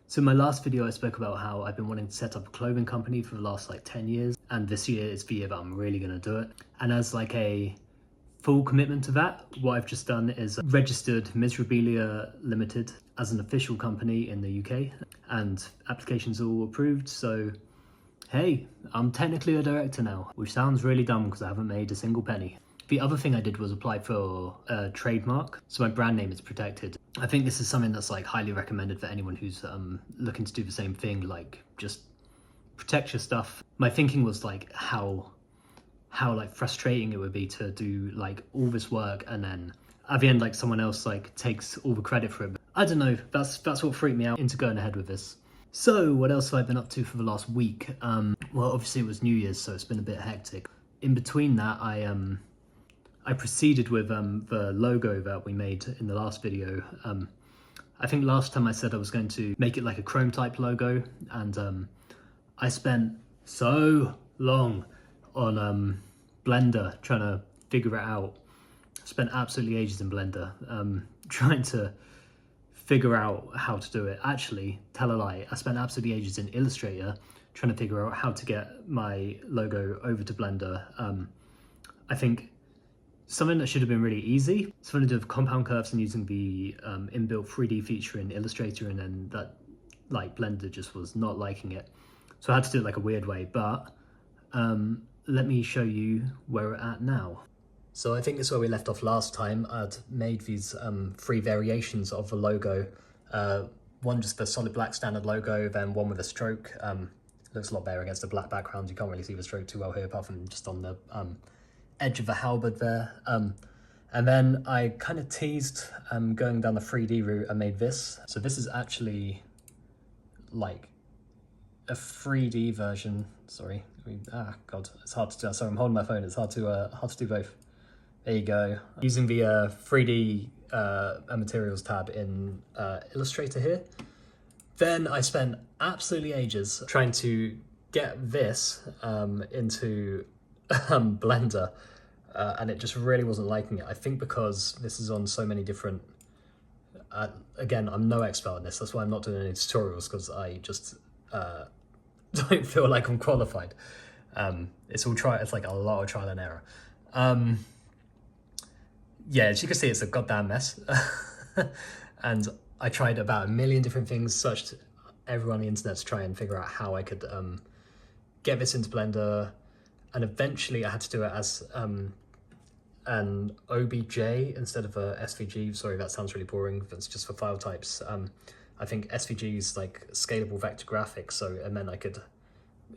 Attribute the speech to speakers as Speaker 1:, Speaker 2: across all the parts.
Speaker 1: So in my last video, I spoke about how I've been wanting to set up a clothing company for the last like 10 years. And this year is the year that I'm really gonna do it. And as like a full commitment to that, what I've just done is registered Miserabilia Limited as an official company in the UK, and applications are all approved. So hey, I'm technically a director now, which sounds really dumb because I haven't made a single penny. The other thing I did was apply for a trademark, so my brand name is protected. I think this is something that's like highly recommended for anyone who's looking to do the same thing, like just protect your stuff. My thinking was like how like frustrating it would be to do like all this work and then at the end like someone else like takes all the credit for it. I don't know, that's what freaked me out into going ahead with this. So what else have I been up to for the last week? Well, obviously it was New Year's, so it's been a bit hectic. In between that, I proceeded with the logo that we made in the last video. I think last time I said I was going to make it like a chrometype logo, and I spent so long on Blender trying to figure it out. I spent absolutely ages in Blender trying to figure out how to do it. Actually, tell a lie, I spent absolutely ages in Illustrator trying to figure out how to get my logo over to Blender. I think something that should have been really easy, something to do with compound curves and using the inbuilt 3D feature in Illustrator, and then that like Blender just was not liking it. So I had to do it like a weird way, but let me show you where we're at now. So I think this is where we left off last time. I'd made these 3 variations of the logo. One just the solid black standard logo, then one with a stroke. Looks a lot better against a black background. You can't really see the stroke too well here, apart from just on the edge of the halberd there. And then I kind of teased going down the 3D route and made this. So this is actually like a 3D version. Sorry, God, it's hard to do. Sorry, I'm holding my phone. It's hard to do both. There you go. Using the 3D materials tab in Illustrator here. Then I spent absolutely ages trying to get this into Blender, and it just really wasn't liking it. I think because this is on so many different, again, I'm no expert in this, that's why I'm not doing any tutorials, because I just don't feel like I'm qualified. It's like a lot of trial and error. Yeah, as you can see, it's a goddamn mess. And I tried about a million different things, searched everywhere on the internet to try and figure out how I could get this into Blender. And eventually I had to do it as an OBJ instead of a SVG. Sorry, that sounds really boring. That's just for file types. I think SVG is like scalable vector graphics, so it meant I could,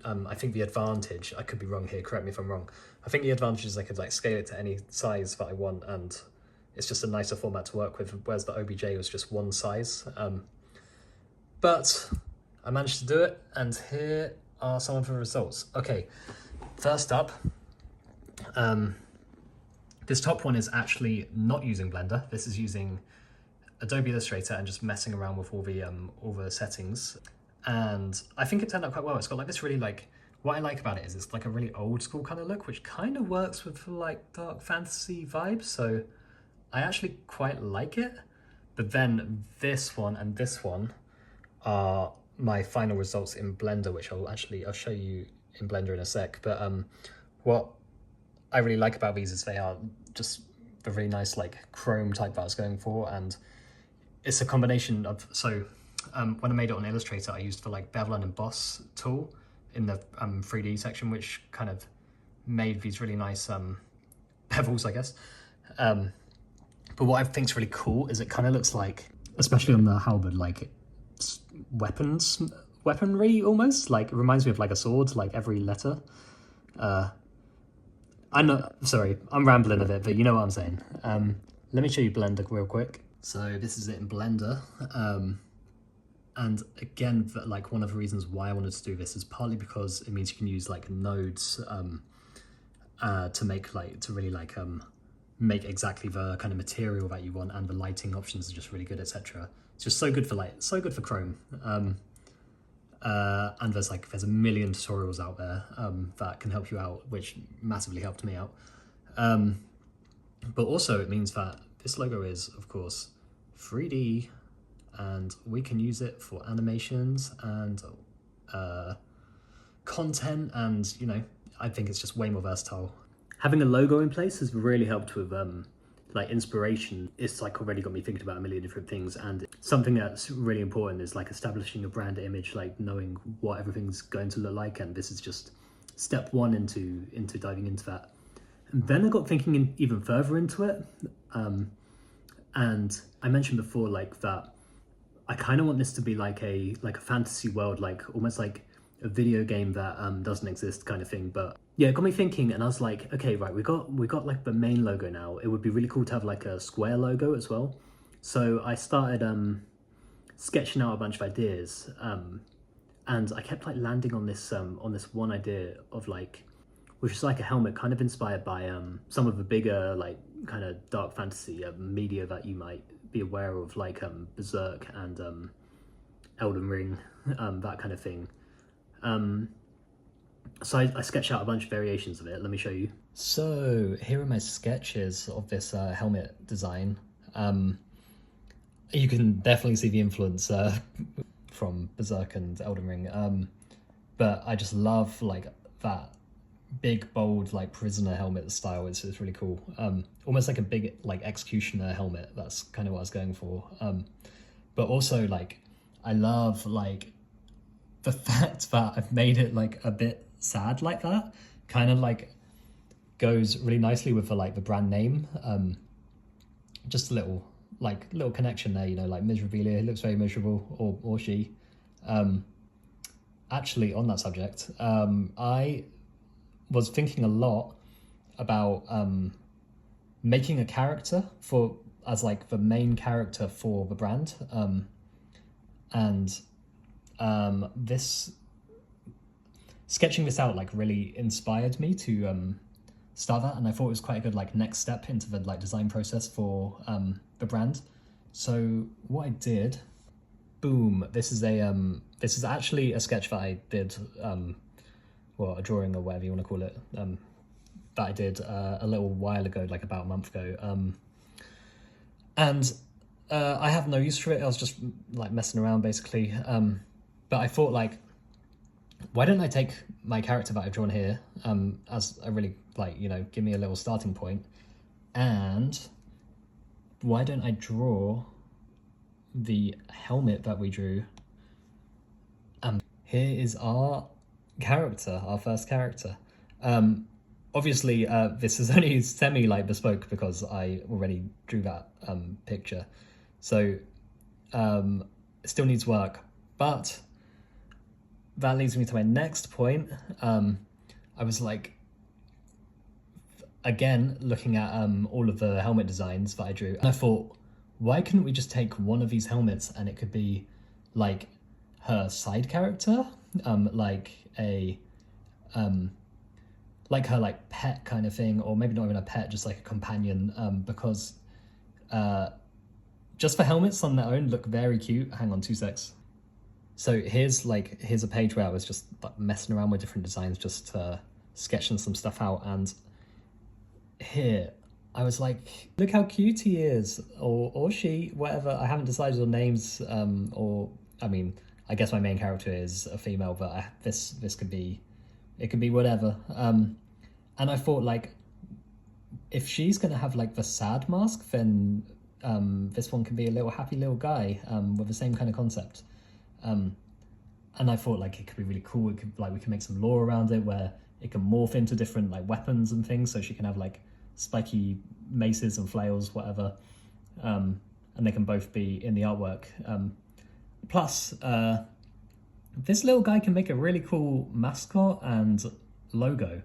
Speaker 1: I think the advantage, I could be wrong here, correct me if I'm wrong. I think the advantage is I could like scale it to any size that I want, and it's just a nicer format to work with, whereas the OBJ was just one size. But I managed to do it, and here are some of the results. Okay. First up, this top one is actually not using Blender. This is using Adobe Illustrator and just messing around with all the settings. And I think it turned out quite well. It's got like this really like, what I like about it is it's like a really old school kind of look, which kind of works with like dark fantasy vibes. So I actually quite like it. But then this one and this one are my final results in Blender, which I'll show you in Blender in a sec. But what I really like about these is they are just the really nice like chrome type that I was going for, and it's a combination of, so when I made it on Illustrator, I used the like bevel and emboss tool in the 3D section, which kind of made these really nice bevels, I guess. But what I think is really cool is it kind of looks like, especially on the halberd, like weaponry almost, like it reminds me of like a sword, like every letter. I'm not, sorry, I'm rambling a bit, but you know what I'm saying. Let me show you Blender real quick. So this is it in Blender. And again, like one of the reasons why I wanted to do this is partly because it means you can use like nodes to make like, to really like make exactly the kind of material that you want, and the lighting options are just really good, etc. It's just so good for light, so good for Chrome. And there's a million tutorials out there that can help you out, which massively helped me out. But also it means that this logo is, of course, 3D and we can use it for animations and content, and you know, I think it's just way more versatile. Having a logo in place has really helped with like inspiration. It's like already got me thinking about a million different things, and something that's really important is like establishing a brand image, like knowing what everything's going to look like, and this is just step one into diving into that. And then I got thinking even further into it, and I mentioned before like that I kind of want this to be like a fantasy world, like almost like a video game that doesn't exist kind of thing. But yeah, it got me thinking, and I was like, okay, right, we got like the main logo now. It would be really cool to have like a square logo as well. So I started sketching out a bunch of ideas, and I kept like landing on this one idea of like, which is like a helmet kind of inspired by some of the bigger like kind of dark fantasy media that you might be aware of, like Berserk and Elden Ring, that kind of thing. So I sketched out a bunch of variations of it. Let me show you. So here are my sketches of this helmet design. You can definitely see the influence from Berserk and Elden Ring, but I just love like that big bold like prisoner helmet style. It's really cool, almost like a big like executioner helmet. That's kind of what I was going for, but also like I love like the fact that I've made it like a bit sad like that, kind of like goes really nicely with the brand name. Just a little connection there, you know, like Miserabilia, it looks very miserable, or she. Actually, on that subject, I was thinking a lot about making a character as like the main character for the brand, and sketching this out like really inspired me to start that, and I thought it was quite a good like next step into the like design process for the brand. So what I did, boom, this is actually a sketch that I did, well, a drawing or whatever you want to call it, that I did a little while ago, like about a month ago, and I have no use for it. I was just like messing around basically, but I thought like, why don't I take my character that I've drawn here as a really like, you know, give me a little starting point, and why don't I draw the helmet that we drew. Here is our character, our first character. Obviously this is only semi like bespoke because I already drew that picture, so it still needs work, but that leads me to my next point. I was like, again, looking at all of the helmet designs that I drew, and I thought, why couldn't we just take one of these helmets and it could be like her side character, like a like her like pet kind of thing, or maybe not even a pet, just like a companion, because just the helmets on their own look very cute. Hang on 2 secs. So here's a page where I was just like messing around with different designs, just sketching some stuff out, and here I was like, look how cute he is, or she, whatever. I haven't decided on names, or I mean, I guess my main character is a female, but this could be, it could be whatever. And I thought like, if she's gonna have like the sad mask, then this one can be a little happy little guy with the same kind of concept. And I thought like it could be really cool. We can make some lore around it where it can morph into different like weapons and things, so she can have like spiky maces and flails, whatever, and they can both be in the artwork. Plus, this little guy can make a really cool mascot and logo,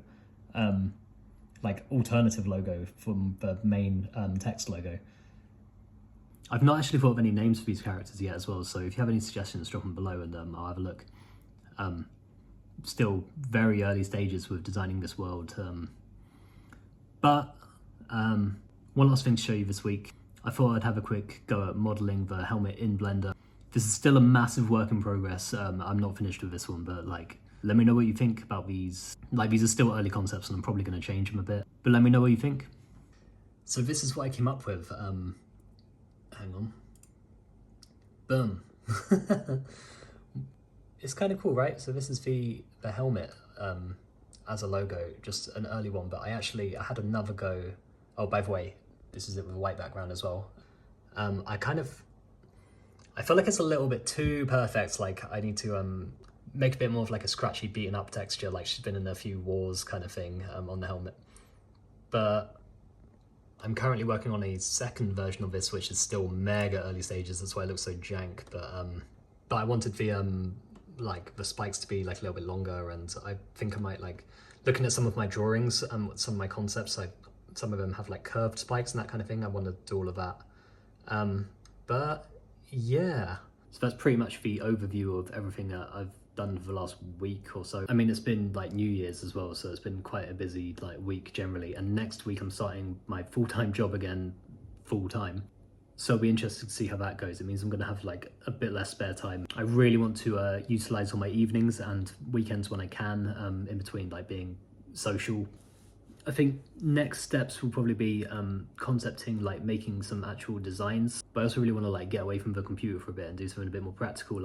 Speaker 1: like alternative logo from the main text logo. I've not actually thought of any names for these characters yet as well, so if you have any suggestions, drop them below and I'll have a look. Still very early stages with designing this world, but one last thing to show you this week. I thought I'd have a quick go at modelling the helmet in Blender. This is still a massive work in progress. I'm not finished with this one, but like, let me know what you think about these. Like, these are still early concepts and I'm probably going to change them a bit, but let me know what you think. So this is what I came up with. Hang on. Boom. It's kind of cool, right? So this is the helmet as a logo, just an early one, but I had another go. Oh, by the way, this is it with a white background as well. I feel like it's a little bit too perfect. Like I need to make a bit more of like a scratchy, beaten up texture, like she's been in a few wars kind of thing on the helmet. But I'm currently working on a second version of this, which is still mega early stages. That's why it looks so jank. But I wanted the like the spikes to be like a little bit longer, and I think I might like looking at some of my drawings and some of my concepts. Some of them have like curved spikes and that kind of thing. I want to do all of that. But yeah, so that's pretty much the overview of everything that I've done for the last week or so. I mean, it's been like New Year's as well, so it's been quite a busy like week generally. And next week I'm starting my full-time job again, full-time. So I'll be interested to see how that goes. It means I'm gonna have like a bit less spare time. I really want to utilize all my evenings and weekends when I can, in between like being social. I think next steps will probably be concepting, like making some actual designs. But I also really want to like get away from the computer for a bit and do something a bit more practical,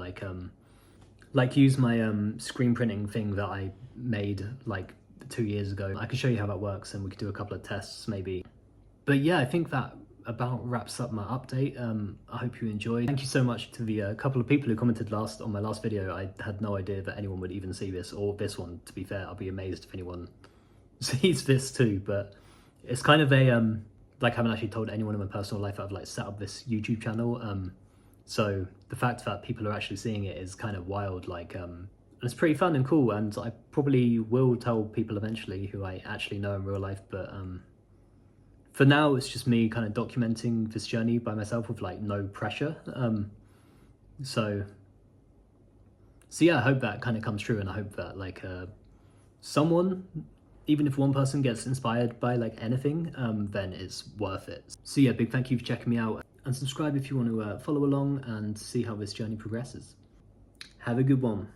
Speaker 1: like use my screen printing thing that I made like 2 years ago. I can show you how that works and we could do a couple of tests maybe. But yeah, I think that about wraps up my update. I hope you enjoyed. Thank you so much to the couple of people who commented on my last video. I had no idea that anyone would even see this, or this one, to be fair. I'll be amazed if anyone sees this too, but it's kind of a like I haven't actually told anyone in my personal life that I've like set up this YouTube channel, so the fact that people are actually seeing it is kind of wild. Like and it's pretty fun and cool, and I probably will tell people eventually who I actually know in real life, but for now it's just me kind of documenting this journey by myself with like no pressure. So yeah, I hope that kind of comes true, and I hope that like someone, even if one person gets inspired by like anything, then it's worth it. So yeah, big thank you for checking me out, and subscribe if you want to follow along and see how this journey progresses. Have a good one.